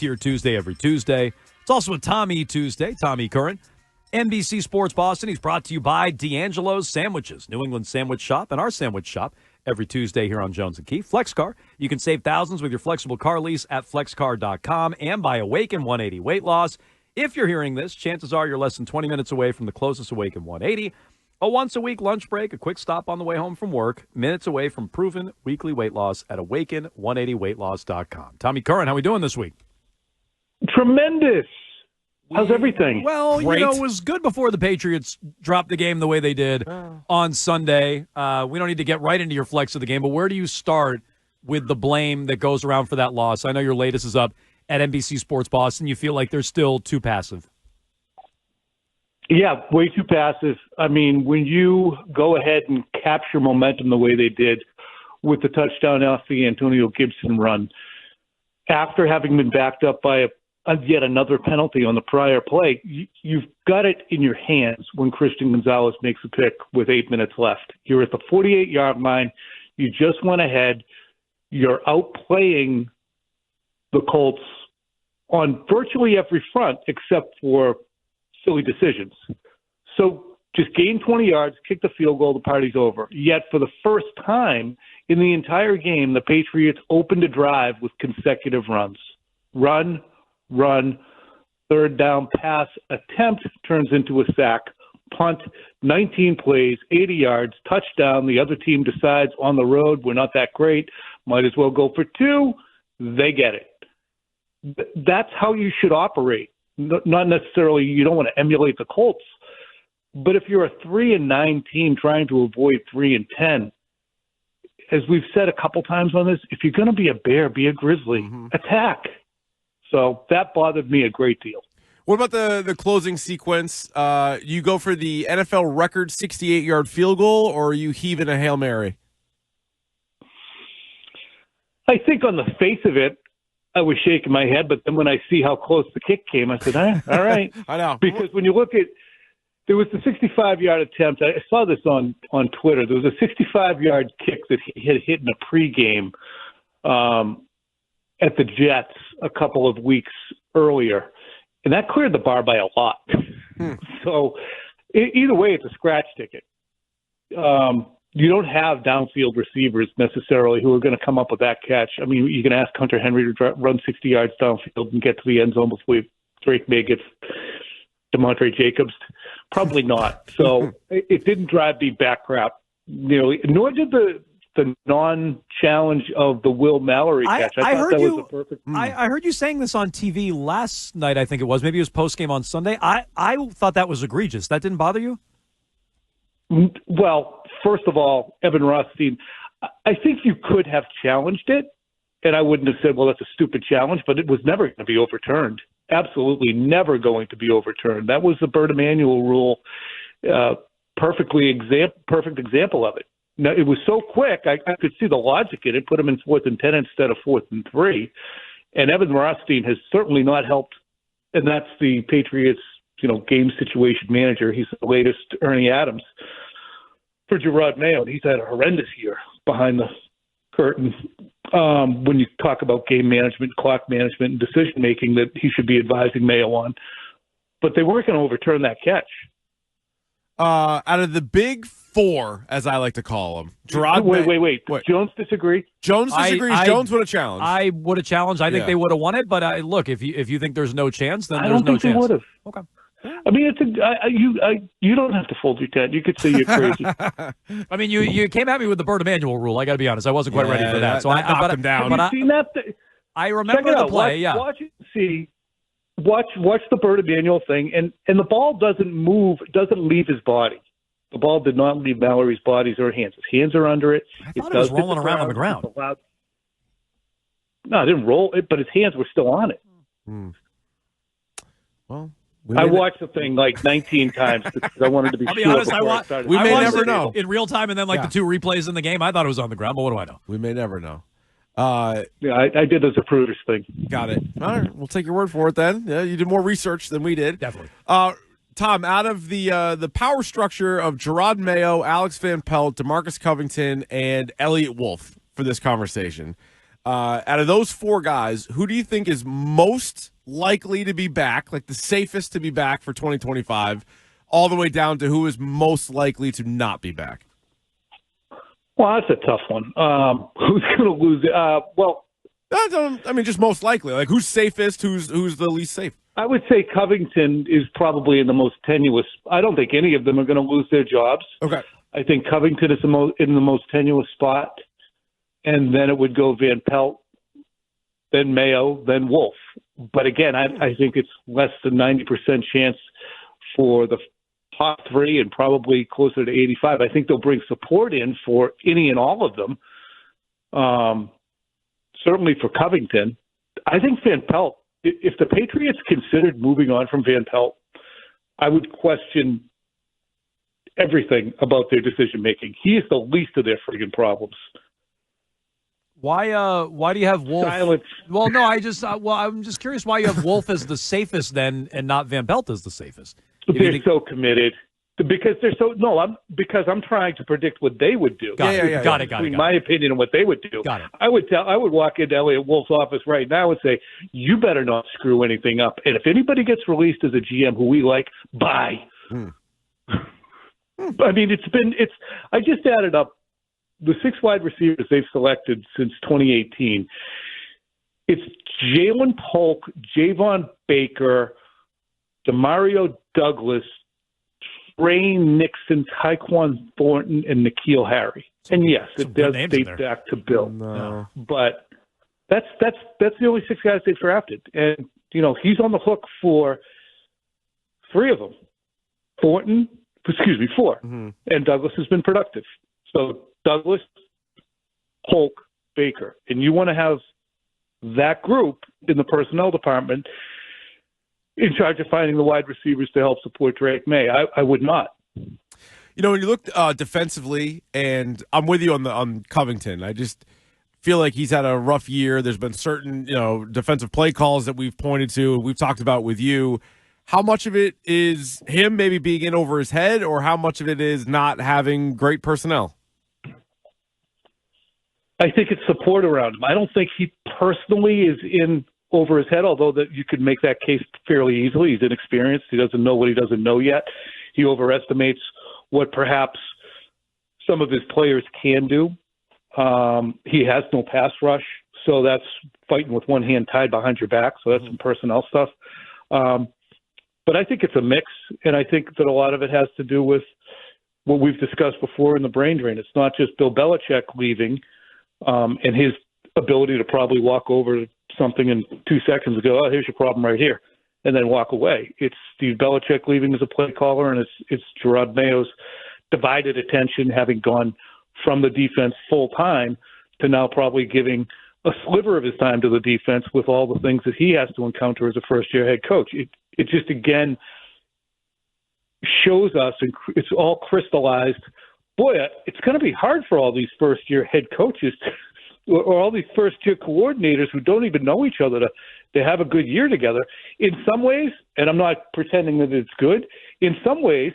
Tier Tuesday every Tuesday. It's also a Tommy Tuesday, Tommy Curran. NBC Sports Boston. He's brought to you by D'Angelo's Sandwiches, New England Sandwich Shop, and our sandwich shop every Tuesday here on Jones and Keefe. FlexCar. You can save thousands with your flexible car lease at flexcar.com and by Awaken 180 Weight Loss. If you're hearing this, chances are you're less than 20 minutes away from the closest Awaken 180. A once-a-week lunch break, a quick stop on the way home from work, minutes away from proven weekly weight loss at awaken180weightloss.com. Tommy Curran, how we doing this week? Tremendous. How's everything? Well, Great. it was good before the Patriots dropped the game the way they did on Sunday. We don't need to get right into your flex of the game, but where do you start with the blame that goes around for that loss? I know your latest is up at NBC Sports Boston. You feel like they're still too passive. Yeah, way too passive. I mean, when you go ahead and capture momentum the way they did with the touchdown off the Antonio Gibson run, after having been backed up by yet another penalty on the prior play, you've got it in your hands when Christian Gonzalez makes a pick with 8 minutes left. You're at the 48-yard line. You just went ahead. You're outplaying the Colts on virtually every front except for silly decisions. So just gain 20 yards, kick the field goal, the party's over. Yet for the first time in the entire game, the Patriots opened a drive with consecutive runs. Run, third down pass attempt turns into a sack, punt, 19 plays, 80 yards, touchdown. The other team decides on the road, we're not that great, might as well go for two. They get it. That's how you should operate. Not necessarily you don't want to emulate the Colts, but if you're a 3-9 team trying to avoid 3-10, as we've said a couple times on this, if you're going to be a Bear, be a Grizzly. Attack. So that bothered me a great deal. What about the closing sequence? You go for the NFL record 68-yard field goal, or are you heaving a Hail Mary? I think on the face of it, I was shaking my head, but then when I see how close the kick came, I said, all right. I know. Because when you look at, there was the 65-yard attempt. I saw this on Twitter. There was a 65-yard kick that he had hit in a pregame at the Jets a couple of weeks earlier, and that cleared the bar by a lot. So either way, it's a scratch ticket. You don't have downfield receivers necessarily who are going to come up with that catch. I mean, you can ask Hunter Henry to run 60 yards downfield and get to the end zone before Drake May gets DeMontre Jacobs. Probably not. So it didn't drive me back crap nearly, nor did the non-challenge of the Will Mallory catch. I thought that was a perfect. I heard you saying this on TV last night, I think it was. Maybe it was post-game on Sunday. I thought that was egregious. That didn't bother you? Well, first of all, Evan Rothstein, I think you could have challenged it, and I wouldn't have said, well, that's a stupid challenge, but it was never going to be overturned. Absolutely never going to be overturned. That was the Bert Emanuel rule, perfect example of it. Now, it was so quick, I could see the logic in it, put him in 4th and 10 instead of 4th and 3. And Evan Rothstein has certainly not helped, and that's the Patriots, game situation manager. He's the latest Ernie Adams for Gerard Mayo, and he's had a horrendous year behind the curtain when you talk about game management, clock management, and decision-making that he should be advising Mayo on. But they weren't going to overturn that catch. Out of the big four, as I like to call them, Gerard Wait. What? Jones disagree? Jones disagrees. Jones would have challenged. I would have challenged. I think they would have won it. But look, if you think there's no chance, then there's no chance. I don't think they would have. Okay. I mean, you don't have to fold your tent. You could say you're crazy. I mean, you came at me with the Bert Emanuel rule. I got to be honest. I wasn't quite ready for that. So I knocked him down. Have you seen that? I remember the play. Watch it. See. Watch the Bert Emanuel thing, and the ball doesn't move, doesn't leave his body. The ball did not leave Mallory's bodies or hands. His hands are under it. I thought it was rolling around on the ground. No, it didn't roll it, but his hands were still on it. Well, I watched the thing like 19 times because I wanted to be I'll be sure. honest, I watched never know in real time, and then the two replays in the game. I thought it was on the ground, but what do I know? We may never know. I did as a Pruders thing. Got it. All right, we'll take your word for it then. Yeah, you did more research than we did. Definitely. Tom, out of the power structure of Gerard Mayo, Alex Van Pelt, DeMarcus Covington, and Eliot Wolf for this conversation, Out of those four guys, who do you think is most likely to be back, like the safest to be back for 2025, all the way down to who is most likely to not be back? Well, that's a tough one. Who's going to lose it? Well, I mean, just most likely. Like, who's safest? Who's the least safe? I would say Covington is probably in the most tenuous. I don't think any of them are going to lose their jobs. Okay. I think Covington is in the most tenuous spot, and then it would go Van Pelt, then Mayo, then Wolf. But again, I think it's less than 90% chance for the top three and probably closer to 85. I think they'll bring support in for any and all of them. Certainly for Covington. I think Van Pelt, if the Patriots considered moving on from Van Pelt, I would question everything about their decision making. He is the least of their friggin' problems. Why do you have Wolf? Silence. Well, no, I'm just curious why you have Wolf as the safest then and not Van Pelt as the safest. They're so committed. Because I'm trying to predict what they would do. Got it. My opinion on what they would do. Got it. I would walk into Eliot Wolf's office right now and say, you better not screw anything up. And if anybody gets released as a GM who we like, bye. I mean, I just added up the 6 wide receivers they've selected since 2018. It's Jalen Polk, Javon Baker, Demario Douglas, Ray Nixon, Tyquan Thornton, and N'Keal Harry. And yes, it does date back to Bill. No. But that's the only 6 guys they've drafted. And, he's on the hook for 3 of them. 4. Mm-hmm. And Douglas has been productive. So Douglas, Polk, Baker. And you want to have that group in the personnel department in charge of finding the wide receivers to help support Drake Maye. I would not. When you look defensively, and I'm with you on Covington, I just feel like he's had a rough year. There's been certain, defensive play calls that we've pointed to, we've talked about with you. How much of it is him maybe being in over his head, or how much of it is not having great personnel? I think it's support around him. I don't think he personally is in over his head, although that you could make that case fairly easily. He's inexperienced. He doesn't know what he doesn't know yet. He overestimates what perhaps some of his players can do. He has no pass rush, so that's fighting with one hand tied behind your back, so that's some personnel stuff. But I think it's a mix, and I think that a lot of it has to do with what we've discussed before in the brain drain. It's not just Bill Belichick leaving and his ability to probably walk over something in 2 seconds and go, oh, here's your problem right here, and then walk away. It's Steve Belichick leaving as a play caller, and it's Gerard Mayo's divided attention, having gone from the defense full time to now probably giving a sliver of his time to the defense with all the things that he has to encounter as a first-year head coach. It just, again, shows us, and it's all crystallized, boy, it's going to be hard for all these first-year head coaches or all these first-year coordinators who don't even know each other to have a good year together. In some ways, and I'm not pretending that it's good, in some ways,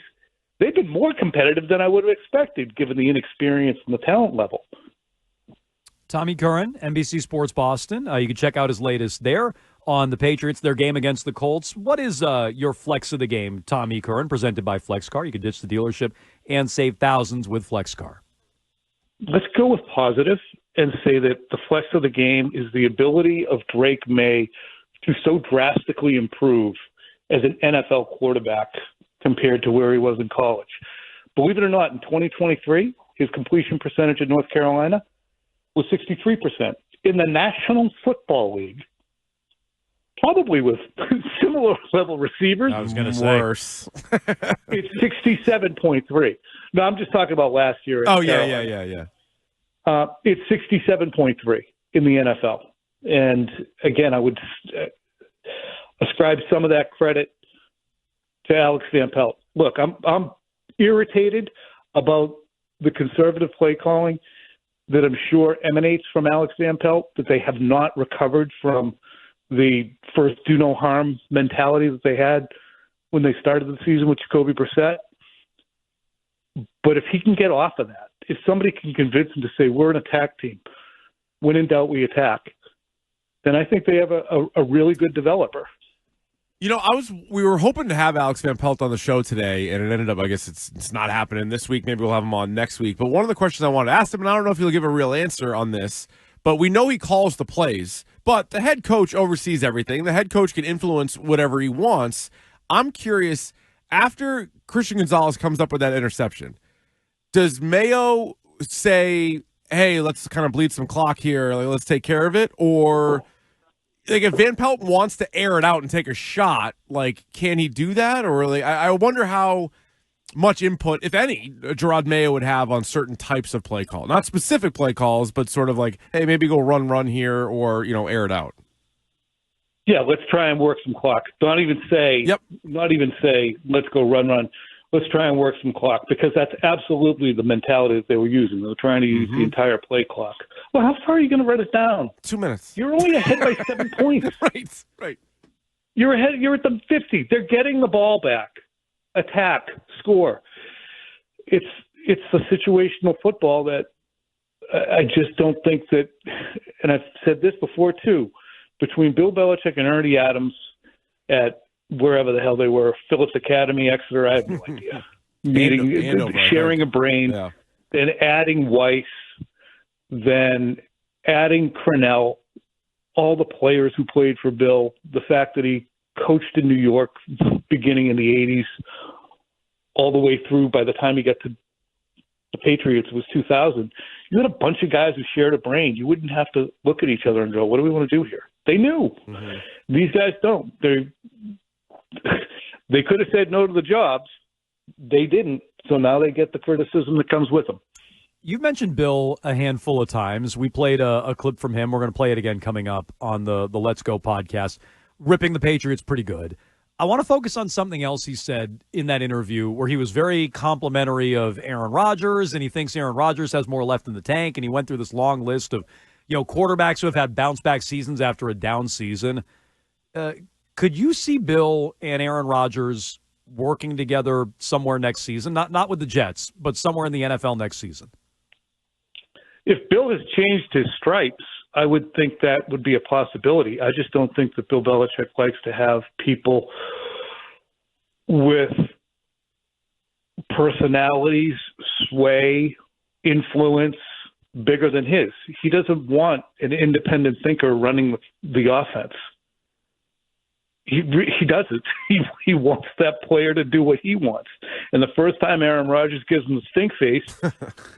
they've been more competitive than I would have expected, given the inexperience and the talent level. Tommy Curran, NBC Sports Boston. You can check out his latest there on the Patriots, their game against the Colts. What is your flex of the game, Tommy Curran, presented by FlexCar? You can ditch the dealership and save thousands with FlexCar. Let's go with positive and say that the flex of the game is the ability of Drake Maye to so drastically improve as an NFL quarterback compared to where he was in college. Believe it or not, in 2023, his completion percentage at North Carolina was 63%. In the National Football League, probably with similar level receivers, I was going to say worse. It's 67.3. No, I'm just talking about last year. Oh, yeah. It's 67.3 in the NFL. And again, I would ascribe some of that credit to Alex Van Pelt. Look, I'm irritated about the conservative play calling that I'm sure emanates from Alex Van Pelt, that they have not recovered from the first do no harm mentality that they had when they started the season with Jacoby Brissett. But if he can get off of that, if somebody can convince him to say, we're an attack team, when in doubt, we attack, then I think they have a really good developer. We were hoping to have Alex Van Pelt on the show today, and it ended up, I guess it's not happening this week. Maybe we'll have him on next week. But one of the questions I wanted to ask him, and I don't know if he'll give a real answer on this, but we know he calls the plays, but the head coach oversees everything. The head coach can influence whatever he wants. I'm curious, after Christian Gonzalez comes up with that interception, does Mayo say, hey, let's kind of bleed some clock here, like, let's take care of it? Or like, if Van Pelt wants to air it out and take a shot, like, can he do that? Or like, I wonder how much input, if any, Gerard Mayo would have on certain types of play call. Not specific play calls, but sort of like, hey, maybe go run here, or, air it out. Yeah, let's try and work some clock. Not even say, let's go run. Let's try and work some clock, because that's absolutely the mentality that they were using. They were trying to use the entire play clock. Well, how far are you going to run it down? 2 minutes. You're only ahead by 7 points. Right. You're ahead. You're at the 50. They're getting the ball back. Attack, score. It's the situational football that I just don't think that, and I've said this before too, between Bill Belichick and Ernie Adams at wherever the hell they were, Phillips Academy, Exeter, I have no idea. Sharing a brain, then adding Weiss, then adding Crennel, all the players who played for Bill, the fact that he coached in New York beginning in the 80s, all the way through by the time he got to the Patriots, it was 2000. You had a bunch of guys who shared a brain. You wouldn't have to look at each other and go, what do we want to do here? They knew. These guys don't. They could have said no to the jobs. They didn't. So now they get the criticism that comes with them. You've mentioned Bill a handful of times. We played a clip from him. We're going to play it again coming up on the Let's Go podcast, ripping the Patriots pretty good. I want to focus on something else he said in that interview, where he was very complimentary of Aaron Rodgers, and he thinks Aaron Rodgers has more left in the tank, and he went through this long list of quarterbacks who have had bounce-back seasons after a down season. Could you see Bill and Aaron Rodgers working together somewhere next season? Not with the Jets, but somewhere in the NFL next season. If Bill has changed his stripes, I would think that would be a possibility. I just don't think that Bill Belichick likes to have people with personalities, sway, influence bigger than his. He doesn't want an independent thinker running the offense. He doesn't. He wants that player to do what he wants. And the first time Aaron Rodgers gives him the stink face,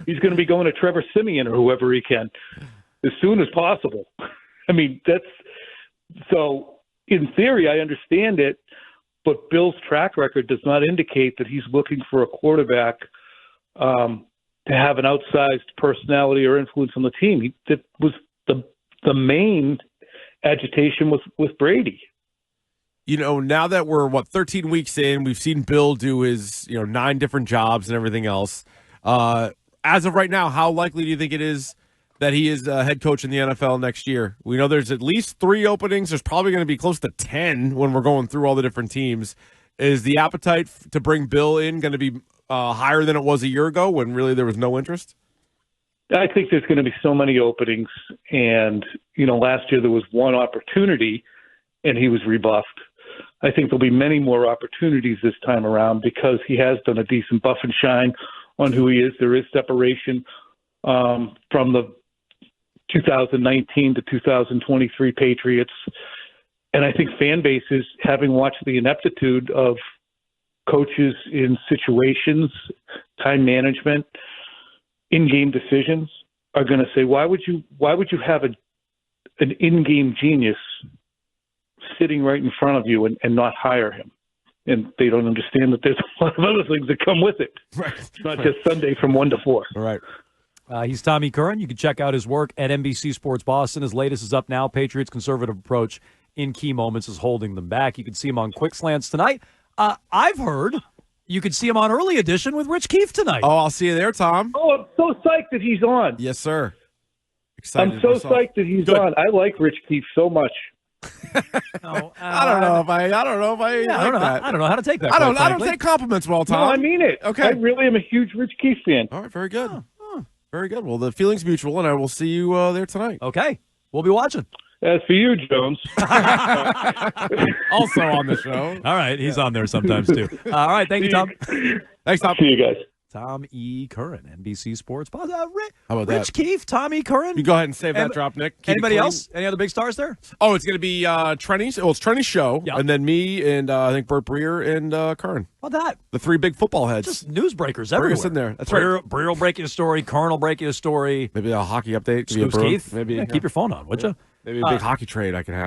he's going to be going to Trevor Siemian or whoever he can as soon as possible. I mean, so in theory, I understand it, but Bill's track record does not indicate that he's looking for a quarterback to have an outsized personality or influence on the team. That was the main agitation with Brady. Now that we're 13 weeks in, we've seen Bill do his 9 different jobs and everything else. As of right now, how likely do you think it is that he is head coach in the NFL next year? We know there's at least 3 openings. There's probably going to be close to 10 when we're going through all the different teams. Is the appetite to bring Bill in going to be higher than it was a year ago when really there was no interest? I think there's going to be so many openings. And, last year there was one opportunity and he was rebuffed. I think there'll be many more opportunities this time around because he has done a decent buff and shine on who he is. There is separation from the 2019 to 2023 Patriots. And I think fan bases, having watched the ineptitude of coaches in situations, time management, in-game decisions, are going to say, why would you have an in-game genius sitting right in front of you and not hire him? And they don't understand that there's a lot of other things that come with it. Right. It's not just Sunday from 1 to 4. All right. He's Tommy Curran. You can check out his work at NBC Sports Boston. His latest is up now. Patriots' conservative approach in key moments is holding them back. You can see him on Quick Slants tonight. I've heard you could see him on Early Edition with Rich Keefe tonight. Oh, I'll see you there, Tom. Oh, I'm so psyched that he's on. Yes, sir. Excited. I'm so psyched that he's on. I like Rich Keefe so much. No, I don't know if I like that. I don't know how to take that. I don't take compliments well, Tom. No, I mean it. Okay. I really am a huge Rich Keefe fan. All right, very good. Very good. Well, the feeling's mutual, and I will see you there tonight. Okay. We'll be watching. As for you, Jones. Also on the show. All right. He's on there sometimes, too. All right. Thank you, Tom. Thanks, Tom. See you guys. Tom E. Curran, NBC Sports. How about Rich that? Keefe, Tom E. Curran. You go ahead and save that drop, Nick. Keep Anybody it clean. else? Any other big stars there? Oh, it's going to be Trenny's. Well, it's Trenny's show, Yep. and then me and I think Burt Breer and Curran. How about that? The three big football heads. Just newsbreakers everywhere. Breer's in there. That's Breer, right. Breer will break you a story. Curran will break you a story. Maybe a hockey update. Scoops Keith. Maybe Keep your phone on, would you? Maybe a big hockey trade I can have.